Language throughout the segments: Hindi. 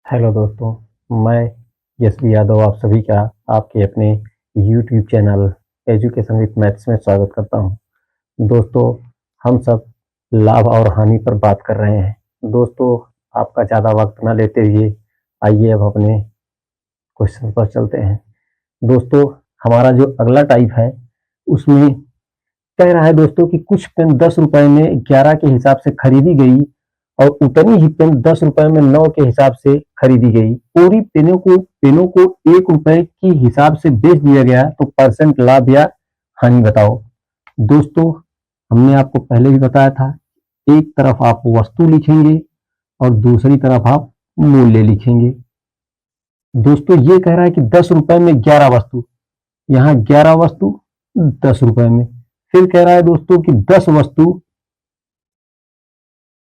हेलो दोस्तों, मैं यशवी यादव आप सभी का आपके अपने YouTube channel education with maths में स्वागत करता हूं। दोस्तों, हम सब लाभ और हानि पर बात कर रहे हैं। दोस्तों, आपका ज़्यादा वक्त न लेते हुए आइए अब अपने क्वेश्चन पर चलते हैं। दोस्तों, हमारा जो अगला टाइप है उसमें कह रहा है दोस्तों कि कुछ पेन 10 रुपए में 11 के हिसाब से खरीदी गई और उतनी ही पेन 10 रुपए में 9 के हिसाब से खरीदी गई। पूरी पेनों को 1 रुपए के हिसाब से बेच दिया गया, तो परसेंट लाभ या हानि बताओ। दोस्तों, हमने आपको पहले भी बताया था, एक तरफ आप वस्तु लिखेंगे और दूसरी तरफ आप मूल्य लिखेंगे। दोस्तों, ये कह रहा है कि 10 रुपए में 11 वस्तु, यहाँ 11 वस्तु 10 रुपए में। फिर कह रहा है दोस्तों कि 10 वस्तु,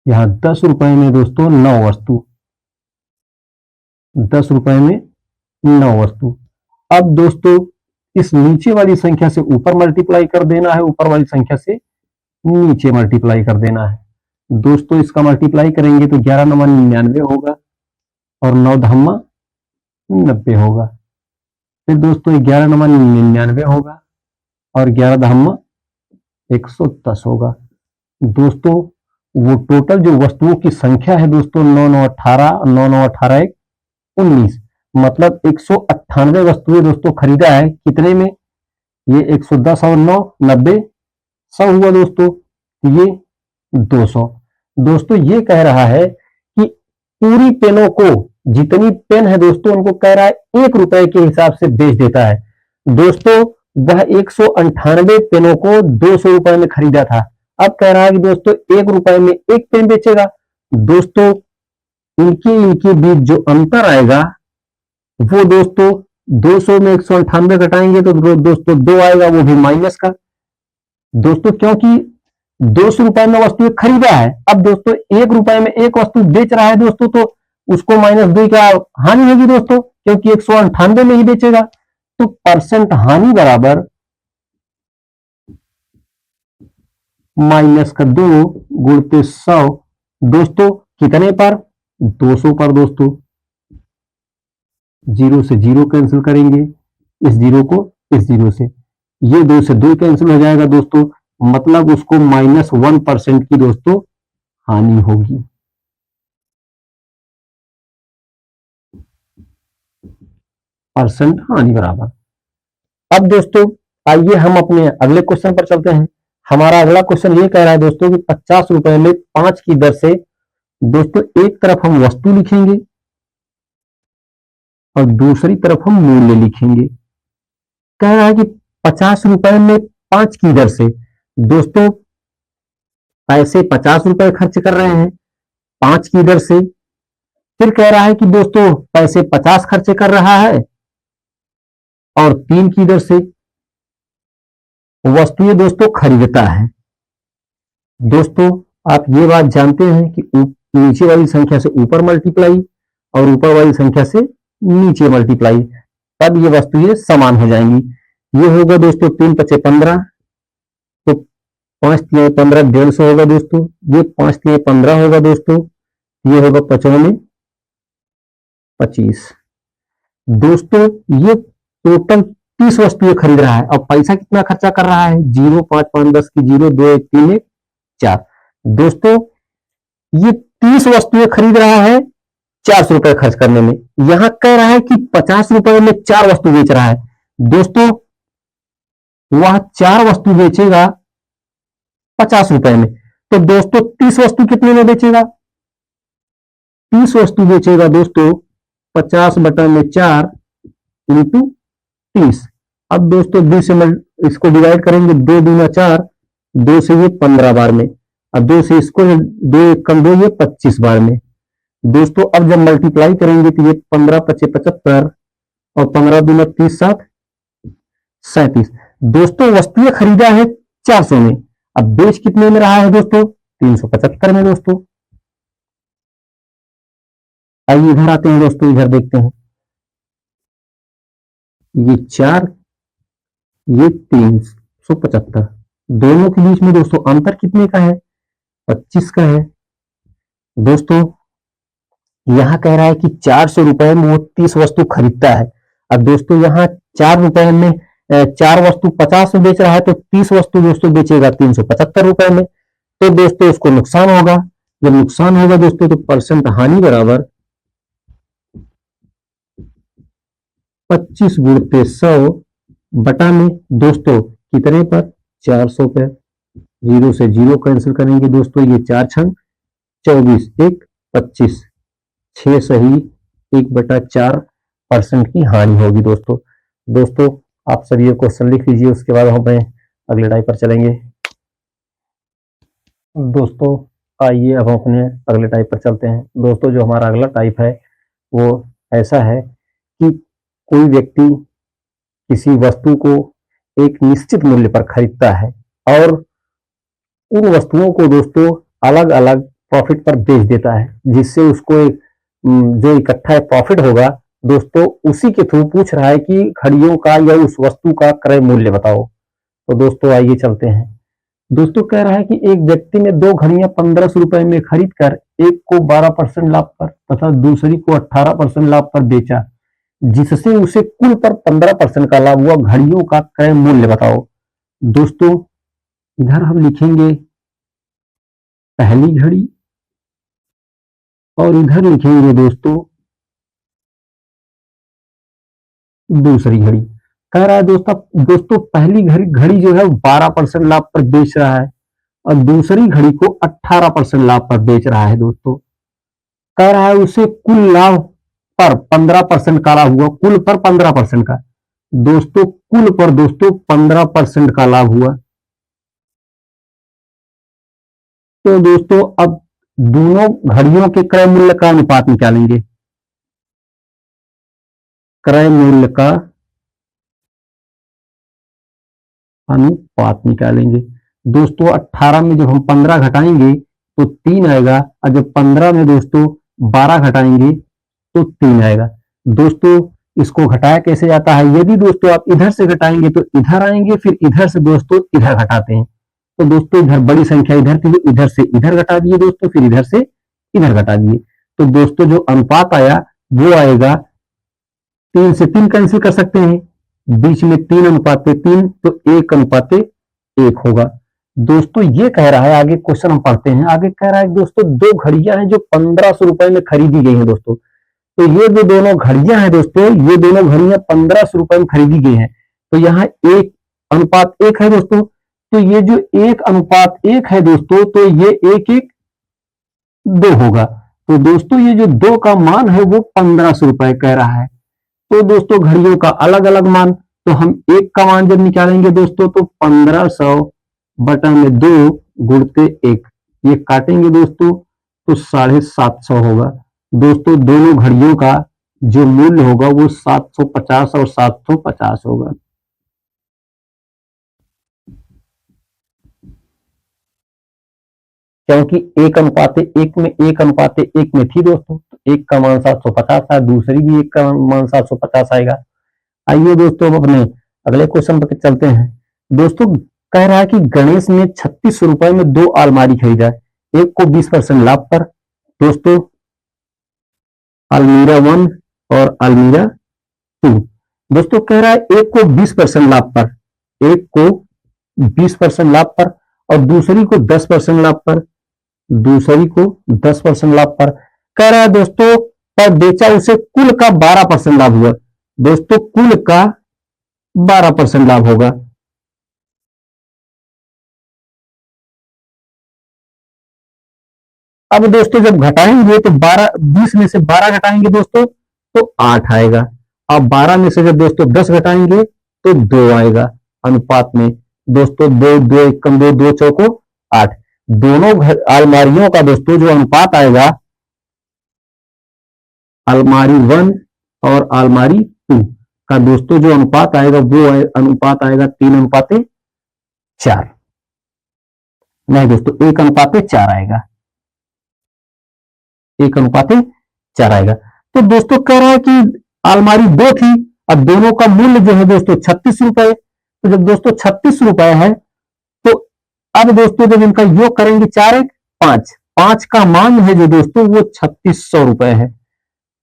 यहाँ 10 रुपए में दोस्तों 9 वस्तु, 10 रुपए में 9 वस्तु। अब दोस्तों, इस नीचे वाली संख्या से ऊपर मल्टीप्लाई कर देना है, ऊपर वाली संख्या से नीचे मल्टीप्लाई कर देना है। दोस्तों, इसका मल्टीप्लाई करेंगे तो 11 नवा 99 होगा और 9 धम्मा 90 होगा। फिर दोस्तों 11 नवा 99 होगा और 11 धम्मा 110 होगा। दोस्तों, वो टोटल जो वस्तुओं की संख्या है दोस्तों 9 9 18 और 9 9 18 19, मतलब 198 वस्तुएं दोस्तों खरीदा है। कितने में? ये 110 और 9 90 100 हुआ दोस्तों, ये 200। दोस्तों, ये कह रहा है कि पूरी पेनों को, जितनी पेन है दोस्तों उनको कह रहा है 1 रुपए के हिसाब से बेच देता है। दोस्तों, वह 198 पेनों को 200 रुपए में खरीदा था। अब कह रहा है कि दोस्तों 1 रुपए में 1 पेन बेचेगा। दोस्तों, इनके बीच जो अंतर आएगा वो दोस्तों 200 में 198 घटाएंगे तो दोस्तों 2 आएगा, वो भी माइनस का। दोस्तों, क्योंकि 200 रुपए में वस्तु खरीदा है, अब दोस्तों 1 रुपए में 1 वस्तु बेच रहा है दोस्तों, तो उसको -2 का हानि होगी दोस्तों, क्योंकि 198 में ही बेचेगा। तो परसेंट हानि बराबर -2 गुणते 100। दोस्तों, कितने पर? 200 पर। दोस्तों, 0 से 0 कैंसिल करेंगे, इस 0 को इस 0 से, ये 2 से 2 कैंसिल हो जाएगा दोस्तों, मतलब उसको -1% की दोस्तों हानि होगी। परसेंट हानि बराबर। अब दोस्तों आइए हम अपने अगले क्वेश्चन पर चलते हैं। हमारा अगला क्वेश्चन ये कह रहा है दोस्तों कि 50 रुपए में 5 की दर से दोस्तों एक तरफ हम वस्तु लिखेंगे और दूसरी तरफ हम मूल्य लिखेंगे। कह रहा है कि 50 रुपए में 5 की दर से, दोस्तों पैसे 50 रुपए खर्च कर रहे हैं 5 की दर से। फिर कह रहा है कि दोस्तों पैसे 50 खर्च कर रहा है और 3 की दर से वस्तुएं दोस्तों खरीदता है। दोस्तों, आप ये बात जानते हैं कि नीचे वाली संख्या से ऊपर मल्टीप्लाई और ऊपर वाली संख्या से नीचे मल्टीप्लाई, तब ये वस्तुएं समान हो जाएंगी। ये होगा दोस्तों 3 पचे 15, तो 5 3 15 150 होगा दोस्तों, ये 5 3 15 होगा दोस्तों, ये होगा 55 25। दोस्तों, ये टोटल 30 वस्तुएं खरीद रहा है और पैसा कितना खर्चा कर रहा है? 0 5 5 10 की 0 2 1 3 1 4। दोस्तों, ये 30 वस्तुएं खरीद रहा है 400 रुपए खर्च करने में। यहां कह रहा है कि 50 रुपए में 4 वस्तु बेच रहा है। दोस्तों, वह 4 वस्तु बेचेगा 50 रुपए में, तो दोस्तों 30 वस्तु कितने में बेचेगा? 30 वस्तु बेचेगा दोस्तों 50 बटा में 4 इंटू 30। अब दोस्तों 2 से इसको डिवाइड करेंगे, 2 दूना 4, 2 से ये 15 बार में, अब 2 से इसको 2 1 कम 2, ये 25 बार में। दोस्तों, अब जब मल्टीप्लाई करेंगे तो ये 15 पचे 75 और 15 दूना 30 7 37। दोस्तों, वस्तुएं खरीदा है 400 में, अब बेच कितने में रहा है दोस्तों? 375 में। दोस्तों, आइए इधर आते हैं दोस्तों, इधर देखते हैं, ये 4 ये 375, दोनों के बीच में दोस्तों अंतर कितने का है? 25 का है। दोस्तों, यहाँ कह रहा है कि 400 रुपए में वो 30 वस्तु खरीदता है। अब दोस्तों यहाँ 4 रुपए में 4 वस्तु 50 में बेच रहा है, तो 30 वस्तु दोस्तों बेचेगा 375 रुपए में। तो दोस्तों उसको नुकसान होगा। जब नुकसान होगा दोस्तों, तो परसेंट हानि बराबर 25 गुणते 100 बटा में दोस्तों कितने पर, 400 पे। 0 से 0 कैंसिल करेंगे दोस्तों, ये 4 छंग 24, 1 25, 6 सही 1/4% की हानि होगी दोस्तों। दोस्तों आप सभी ये क्वेश्चन लिख लीजिए, उसके बाद हम अगले टाइप पर चलेंगे। दोस्तों आइए अब हम अपने अगले टाइप पर चलते हैं। दोस्तों जो हमारा अगला टाइप है वो ऐसा है कि कोई व्यक्ति किसी वस्तु को एक निश्चित मूल्य पर खरीदता है और उन वस्तुओं को दोस्तों अलग अलग प्रॉफिट पर बेच देता है, जिससे उसको एक जो इकट्ठा प्रॉफिट होगा दोस्तों, उसी के थ्रू पूछ रहा है कि घड़ियों का या उस वस्तु का क्रय मूल्य बताओ। तो दोस्तों आइए चलते हैं। दोस्तों कह रहा है कि एक व्यक्ति ने 2 घड़ियां 1500 रुपए में खरीद कर एक को 12% लाभ पर तथा दूसरी को 18% लाभ पर बेचा, जिससे उसे कुल पर 15% का लाभ हुआ। घड़ियों का क्रय मूल्य बताओ। दोस्तों इधर हम लिखेंगे पहली घड़ी और इधर लिखेंगे दोस्तों दूसरी घड़ी। कह रहा है दोस्तों पहली घड़ी जो है 12% लाभ पर बेच रहा है और दूसरी घड़ी को 18% लाभ पर बेच रहा है दोस्तों। कह रहा है उसे कुल लाभ पर 15% का लाभ हुआ, कुल पर 15% का। दोस्तों कुल पर दोस्तों 15% का लाभ हुआ। तो दोस्तों अब दोनों घड़ियों के क्रय मूल्य का अनुपात निकालेंगे। क्रय मूल्य का अनुपात निकालेंगे दोस्तों। 18 में जब हम 15 घटाएंगे तो 3 आएगा, और जब 15 में दोस्तों 12 घटाएंगे तो 3 आएगा। दोस्तों इसको घटाया कैसे जाता है, यदि दोस्तों आप इधर से घटाएंगे तो इधर आएंगे, फिर इधर से दोस्तों इधर घटाते हैं। तो दोस्तों इधर बड़ी संख्या इधर थी, तो इधर से इधर घटा दिए दोस्तों, फिर इधर से इधर घटा दिए। तो दोस्तों जो अनुपात आया वो आएगा, 3 से 3 कैंसिल कर सकते हैं, बीच में 3:3, तो 1:1 होगा। दोस्तों ये कह रहा है, आगे क्वेश्चन हम पढ़ते हैं। आगे कह रहा है दोस्तों 2 घड़ियां हैं जो 1500 रुपए में खरीदी गई हैं दोस्तों। तो ये जो दोनों घड़ियां हैं दोस्तों, ये दोनों घड़ियां 1500 रुपए में खरीदी गई हैं। तो यहाँ 1:1 है दोस्तों। तो ये जो 1:1 है दोस्तों, तो ये 1:2 होगा। तो दोस्तों ये जो 2 का मान है वो 1500 रुपए कह रहा है। तो दोस्तों घड़ियों का अलग अलग मान, तो हम 1 का मान जब निकालेंगे दोस्तों, तो 1500 बटा में 2 गुणते 1, ये काटेंगे दोस्तों तो 750 होगा। दोस्तों दोनों घड़ियों का जो मूल्य होगा वो 750 और 750 होगा। क्योंकि 1:1 में थी दोस्तों, तो 1 का मान 750 है, दूसरी भी 1 का मान 750 आएगा। आइए दोस्तों अब अपने अगले क्वेश्चन पर चलते हैं। दोस्तों कह रहा है कि गणेश ने 3600 रुपए में 2 अलमारी खरीदा, एक को 20% लाभ पर दोस्तों, अलमीरा 1 और अलमीरा 2। दोस्तों कह रहा है एक को 20% लाभ पर, एक को 20% लाभ पर और दूसरी को 10% लाभ पर, दूसरी को 10% लाभ पर। कह रहा है दोस्तों पर बेचा उसे कुल का 12% लाभ हुआ। दोस्तों कुल का 12% लाभ होगा। अब दोस्तों जब घटाएंगे तो 20 में से 12 घटाएंगे दोस्तों तो 8 आएगा। अब 12 में से जब दोस्तों 10 घटाएंगे तो 2 आएगा अनुपात में। दोस्तों 2 2 1 2 2 चौको 8। दोनों अलमारियों का दोस्तों जो अनुपात आएगा, अलमारी 1 और अलमारी 2 का दोस्तों जो अनुपात आएगा वो अनुपात आएगा 3:4। नहीं दोस्तों 1:4 आएगा, 1:4 आएगा। तो दोस्तों कह रहा है कि अलमारी 2 थी और दोनों का मूल्य जो है दोस्तों 36 रुपए। तो जब दोस्तों 36 रुपए है तो अब दोस्तों जब इनका योग करेंगे 4 1 5, 5 का मान है जो दोस्तों वो 3600 रुपए है।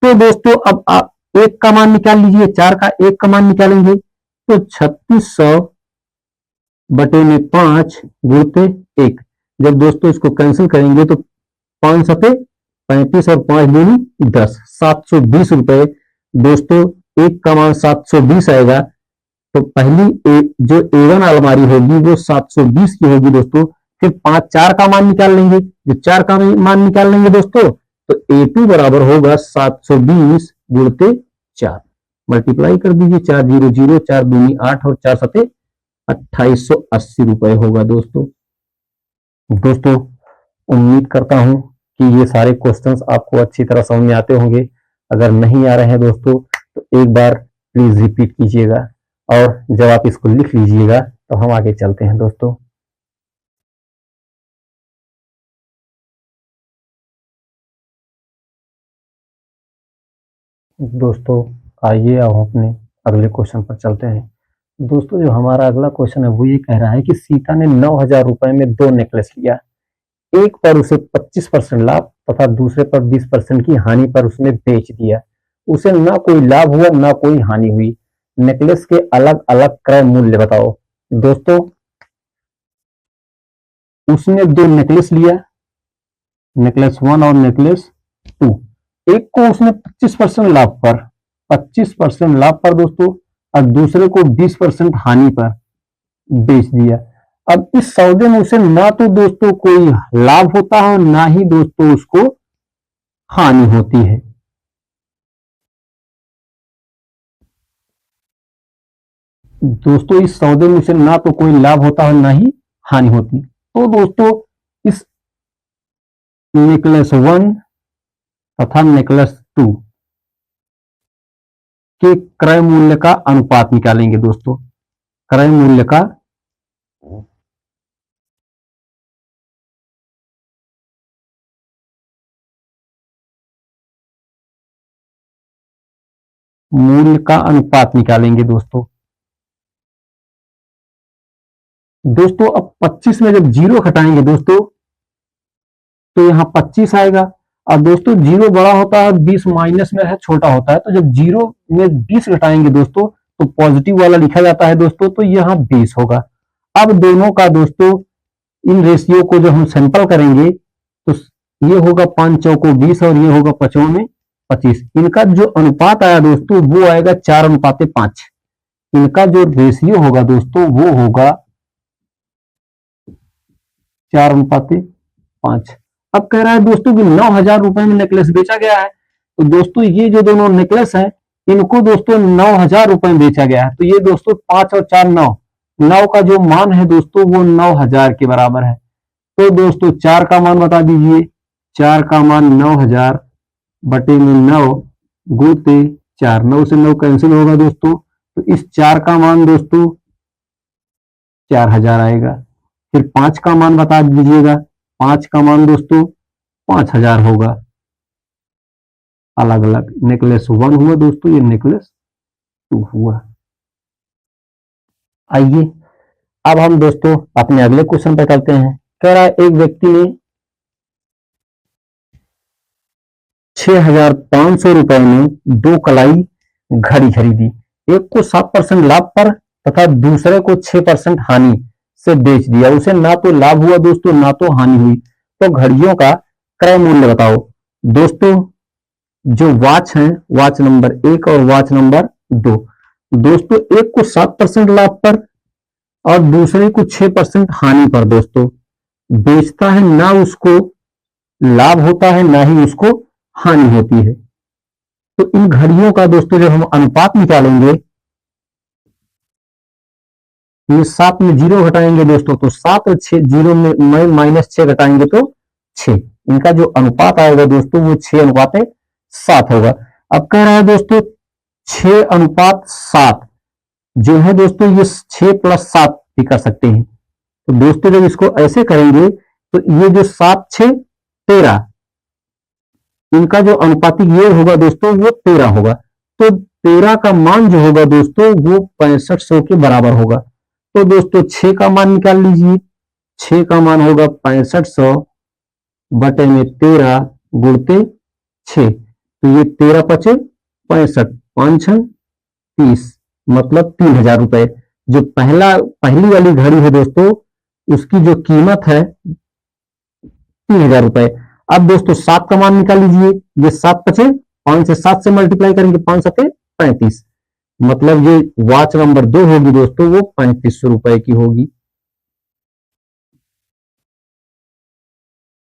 तो दोस्तों अब आप एक का मान निकाल लीजिए, 4 का एक का मान निकालेंगे तो 3600 बटे में 5 गुणते 1। जब दोस्तों इसको कैंसिल करेंगे तो 5 सते 35 और 5 दूनी 10, 720 रुपए। दोस्तों एक का मान 720 आएगा, तो पहली जो A1 अलमारी होगी वो 720 की होगी दोस्तों। फिर 4 का मान निकाल लेंगे, जो 4 का मान निकाल लेंगे दोस्तों तो A2 बराबर होगा 720 गुणते 4। मल्टीप्लाई कर दीजिए, 4 0 0, 4 दूनी 8 और 4 सते 2880 रुपए होगा दोस्तों। दोस्तों उम्मीद करता हूं कि ये सारे क्वेश्चंस आपको अच्छी तरह समझ में आते होंगे। अगर नहीं आ रहे हैं दोस्तों तो एक बार प्लीज रिपीट कीजिएगा, और जब आप इसको लिख लीजिएगा तो हम आगे चलते हैं दोस्तों। दोस्तों आइए अब अपने अगले क्वेश्चन पर चलते हैं। दोस्तों जो हमारा अगला क्वेश्चन है वो ये कह रहा है कि सीता ने 9000 रुपए में 2 नेकलेस लिया, एक पर उसे 25% लाभ तथा दूसरे पर 20% की हानि पर उसने बेच दिया। उसे ना कोई लाभ हुआ ना कोई हानि हुई। नेकलेस के अलग अलग क्रय मूल्य बताओ। दोस्तों उसने 2 नेकलेस लिया, नेकलेस 1 और नेकलेस 2। एक को उसने 25% लाभ पर, 25% लाभ पर दोस्तों, और दूसरे को 20% हानि पर बेच दिया। अब इस सौदे में उसे ना तो दोस्तों कोई लाभ होता है ना ही दोस्तों उसको हानि होती है। दोस्तों इस सौदे में उसे ना तो कोई लाभ होता है ना ही हानि होती। तो दोस्तों इस नेकलेस 1 तथा नेकलेस 2 के क्रय मूल्य का अनुपात निकालेंगे दोस्तों। क्रय मूल्य का अनुपात निकालेंगे दोस्तों। दोस्तों अब 25 में जब 0 घटाएंगे दोस्तों तो यहां 25 आएगा। और दोस्तों 0 बड़ा होता है, 20 माइनस में है, छोटा होता है। तो जब 0 में 20 घटाएंगे दोस्तों तो पॉजिटिव वाला लिखा जाता है दोस्तों, तो यहां 20 होगा। अब दोनों का दोस्तों इन रेशियो को जब हम सैंपल करेंगे तो ये होगा 5 चौको 20 और ये होगा 5 में 25। इनका जो अनुपात आया दोस्तों वो आएगा 4:5। इनका जो रेशियो होगा दोस्तों वो होगा 4:5। अब कह रहा है दोस्तों कि 9000 रुपए में नेकलेस बेचा गया है। तो दोस्तों ये जो दोनों नेकलेस है इनको दोस्तों 9000 रुपए में बेचा गया है। तो ये दोस्तों 5 और 4 9, 9 का जो मान है दोस्तों वो 9000 के बराबर है। तो दोस्तों 4 का मान बता दीजिए। 4 का मान 9000 बटे में 9 गुणते 4। 9 से 9 कैंसिल होगा दोस्तों, तो इस 4 का मान दोस्तों 4000 आएगा। फिर 5 का मान बता दीजिएगा। 5 का मान दोस्तों 5000 होगा। अलग अलग नेकलेस 1 हुआ दोस्तों, ये नेकलेस 2 हुआ। आइए अब हम दोस्तों अपने अगले क्वेश्चन पर चलते हैं। कह रहा है एक व्यक्ति ने 6500 रुपए में 2 कलाई घड़ी खरीदी। एक को 7% लाभ पर तथा दूसरे को 6% हानि से बेच दिया। उसे ना तो लाभ हुआ दोस्तों ना तो हानि हुई। तो घड़ियों का क्रय मूल्य बताओ। दोस्तों जो वॉच है, वॉच नंबर 1 और वॉच नंबर 2, दोस्तों एक को 7% लाभ पर और दूसरे को 6% हानि पर दोस्तों बेचता है। ना उसको लाभ होता है ना ही उसको हानि होती है। तो इन घड़ियों का दोस्तों जब हम अनुपात निकालेंगे, ये 7 में 0 घटाएंगे दोस्तों तो 7 और 6, 0 में -6 घटाएंगे तो 6। इनका जो अनुपात आएगा दोस्तों वो 6:7 होगा। अब कह रहा है दोस्तों 6:7 जो है दोस्तों ये 6 + 7 भी कर सकते हैं। तो दोस्तों जब इसको ऐसे करेंगे तो ये जो 7 6 13, इनका जो अनुपातिक योग होगा दोस्तों वो 13 होगा। तो 13 का मान जो होगा दोस्तों वो 6500 के बराबर होगा। तो दोस्तों 6 का मान निकाल लीजिए। 6 का मान होगा 6500 बटे में 13 गुणते 6। तो ये 13 पचे 65, 5 छन 30, मतलब 3,000 रुपए। जो पहली वाली घड़ी है दोस्तों, उसकी जो कीमत है 3,000 रुपए। अब दोस्तों 7 का मान निकाल लीजिए। ये 7 पचे 5 से 7 से मल्टीप्लाई करेंगे, 5 सते 35, मतलब ये वॉच नंबर 2 होगी दोस्तों, वो 3500 रुपए की होगी।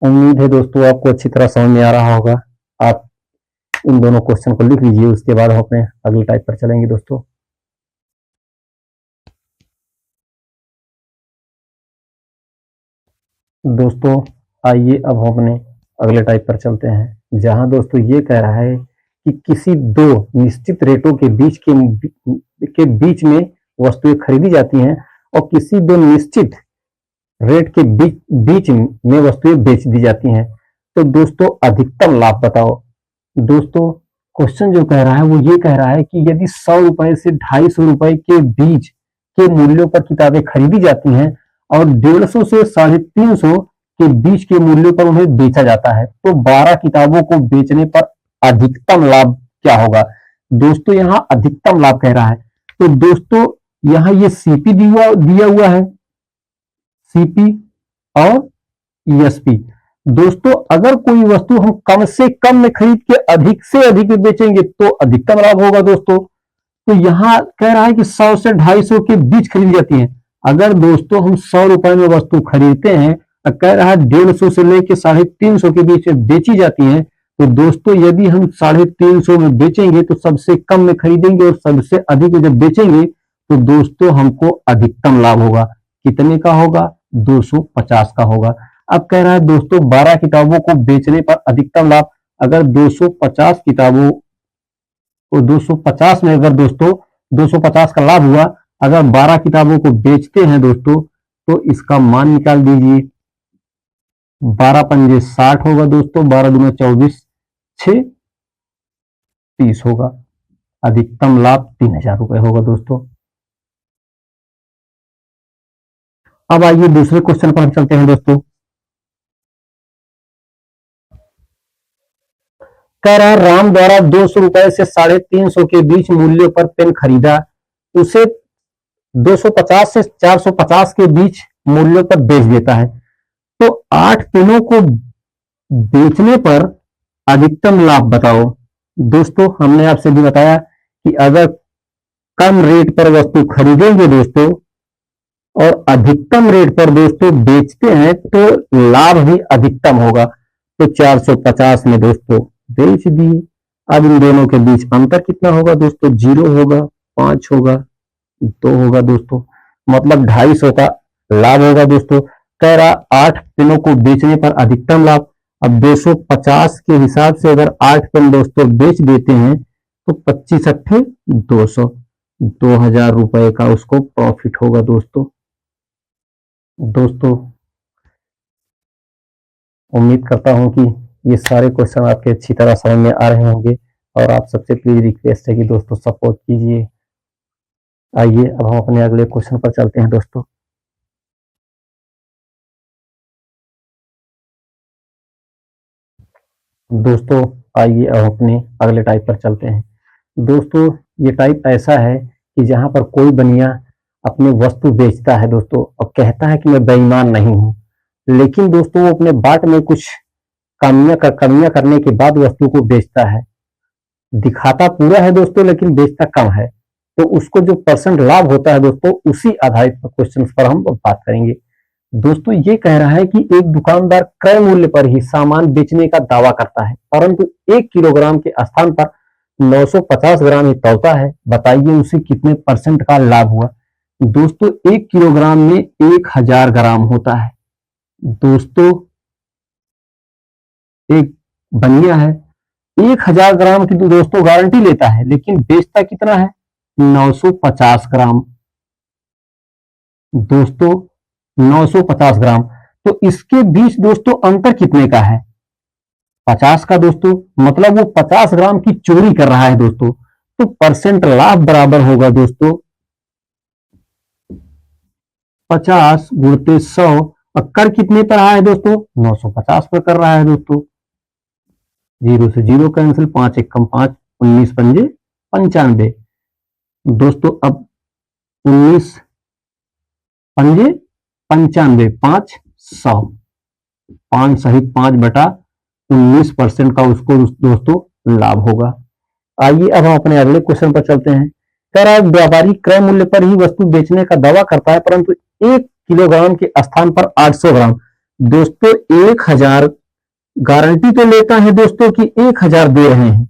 उम्मीद है दोस्तों आपको अच्छी तरह समझ में आ रहा होगा। आप इन दोनों क्वेश्चन को लिख लीजिए, उसके बाद हम अपने अगले टाइप पर चलेंगे दोस्तों। दोस्तों आइए अब हम अपने अगले टाइप पर चलते हैं, जहां दोस्तों ये कह रहा है कि किसी दो निश्चित रेटों के बीच में वस्तुएं खरीदी जाती हैं और किसी दो निश्चित रेट के बीच में वस्तुएं बेच दी जाती हैं। तो दोस्तों अधिकतम लाभ बताओ। दोस्तों क्वेश्चन जो कह रहा है वो ये कह रहा है कि यदि 100 रुपए से 250 रुपए के बीच के मूल्यों पर किताबें खरीदी जाती हैं और 150 से 350 के बीच के मूल्यों पर उन्हें बेचा जाता है, तो 12 किताबों को बेचने पर अधिकतम लाभ क्या होगा। दोस्तों यहाँ अधिकतम लाभ कह रहा है, तो दोस्तों यहाँ ये सीपी दिया हुआ है, सीपी और ईएसपी। दोस्तों अगर कोई वस्तु हम कम से कम में खरीद के अधिक से अधिक में बेचेंगे तो अधिकतम लाभ होगा दोस्तों। तो यहां कह रहा है कि 100 से 250 के बीच खरीदी जाती है। अगर दोस्तों हम 100 रुपए में वस्तु खरीदते हैं, कह रहा है 150 से लेकर 350 के बीच में बेची जाती है, तो दोस्तों यदि हम 350 में बेचेंगे तो सबसे कम में खरीदेंगे और सबसे अधिक में जब बेचेंगे तो दोस्तों हमको अधिकतम लाभ होगा। कितने का होगा? 250 का होगा। अब कह रहा है दोस्तों 12 किताबों को बेचने पर अधिकतम लाभ। अगर 250 किताबों को 250 में अगर दोस्तों 250 का लाभ हुआ, अगर 12 किताबों को बेचते हैं दोस्तों तो इसका मान निकाल दीजिए। 12 पंजे 60 होगा दोस्तों, 12 दूना 24, 6 30 होगा। अधिकतम लाभ 3,000 रुपए होगा दोस्तों। अब आइए दूसरे क्वेश्चन पर हम चलते हैं दोस्तों। कह रहा है राम द्वारा 200 रुपए से 350 के बीच मूल्य पर पेन खरीदा, उसे 250 से 450 के बीच मूल्यों पर बेच देता है, तो 8 पेनों को बेचने पर अधिकतम लाभ बताओ। दोस्तों हमने आपसे भी बताया कि अगर कम रेट पर वस्तु खरीदेंगे दोस्तों और अधिकतम रेट पर दोस्तों बेचते हैं तो लाभ भी अधिकतम होगा। तो 450 में दोस्तों बेच दिए। अब इन दोनों के बीच अंतर कितना होगा दोस्तों? 0 होगा, 5 होगा, 2 होगा दोस्तों, मतलब 250 का लाभ होगा दोस्तों। कह रहा 8 पेनों को बेचने पर अधिकतम लाभ। अब 250 के हिसाब से अगर 8 पेन दोस्तों बेच देते हैं तो 25 अट्ठे 200, 2,000 रुपए का उसको प्रॉफिट होगा दोस्तों। दोस्तों उम्मीद करता हूं कि ये सारे क्वेश्चन आपके अच्छी तरह समझ में आ रहे होंगे और आप सबसे प्लीज रिक्वेस्ट है कि दोस्तों सपोर्ट कीजिए। आइए अब हम अपने अगले क्वेश्चन पर चलते हैं दोस्तों। दोस्तों आइए अब अपने अगले टाइप पर चलते हैं। दोस्तों ये टाइप ऐसा है कि जहां पर कोई बनिया अपनी वस्तु बेचता है दोस्तों और कहता है कि मैं बेईमान नहीं हूं, लेकिन दोस्तों वो अपने बाट में कुछ कमियां करने के बाद वस्तु को बेचता है। दिखाता पूरा है दोस्तों लेकिन बेचता कम है, तो उसको जो परसेंट लाभ होता है दोस्तों उसी आधारित क्वेश्चन पर हम बात करेंगे। दोस्तों ये कह रहा है कि एक दुकानदार क्रय मूल्य पर ही सामान बेचने का दावा करता है, परंतु 1 किलोग्राम के स्थान पर 950 ग्राम ही तौलता है। बताइए उसे कितने परसेंट का लाभ हुआ। दोस्तों 1 किलोग्राम में 1000 ग्राम होता है। दोस्तों एक बनिया है 1000 ग्राम की तो दोस्तों गारंटी लेता है, लेकिन बेचता कितना है? 950 ग्राम। दोस्तों 950 ग्राम, तो इसके बीच दोस्तों अंतर कितने का है? 50 का दोस्तों, मतलब वो 50 ग्राम की चोरी कर रहा है दोस्तों। तो परसेंट लाभ बराबर होगा दोस्तों 50 गुणते 100, और कर कितने पर रहा है दोस्तों? 950 पर कर रहा है दोस्तों। जीरो से जीरो कैंसिल, 5 एक कम 5, 19 पंजे 95। दोस्तों अब 19 पंजे 95, 5 100, 5 सहित 5/19% का उसको दोस्तों लाभ होगा। आइए अब हम अपने अगले क्वेश्चन पर चलते हैं। कह रहा है व्यापारी क्रय मूल्य पर ही वस्तु बेचने का दावा करता है, परंतु 1 किलोग्राम के स्थान पर 800 ग्राम। दोस्तों 1000 गारंटी तो लेता है दोस्तों कि 1000 दे रहे हैं,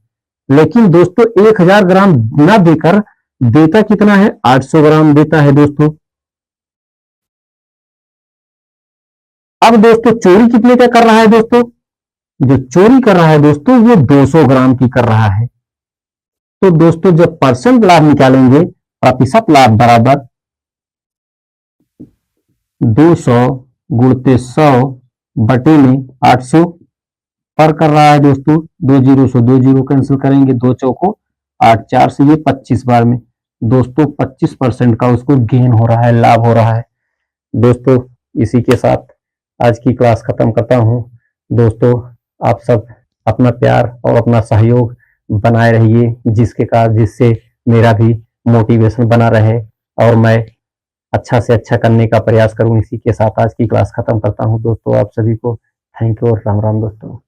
लेकिन दोस्तों 1000 ग्राम ना देकर देता कितना है, 800 ग्राम देता है दोस्तों। अब दोस्तों चोरी कितने का कर रहा है दोस्तों, जो चोरी कर रहा है दोस्तों वो 200 ग्राम की कर रहा है। तो दोस्तों जब परसेंट लाभ निकालेंगे, प्रतिशत लाभ बराबर 200 गुणते 100 बटे में 800 पर कर रहा है दोस्तों। 2 जीरो से 2 जीरो कैंसिल करेंगे, 2 चौको 8, 4 से ये 25 बार में दोस्तों 25% का उसको गेन हो रहा है, लाभ हो रहा है। दोस्तों इसी के साथ आज की क्लास खत्म करता हूं। दोस्तों आप सब अपना प्यार और अपना सहयोग बनाए रहिए, जिससे मेरा भी मोटिवेशन बना रहे और मैं अच्छा से अच्छा करने का प्रयास करूं। इसी के साथ आज की क्लास खत्म करता हूं दोस्तों। आप सभी को थैंक यू और राम राम दोस्तों।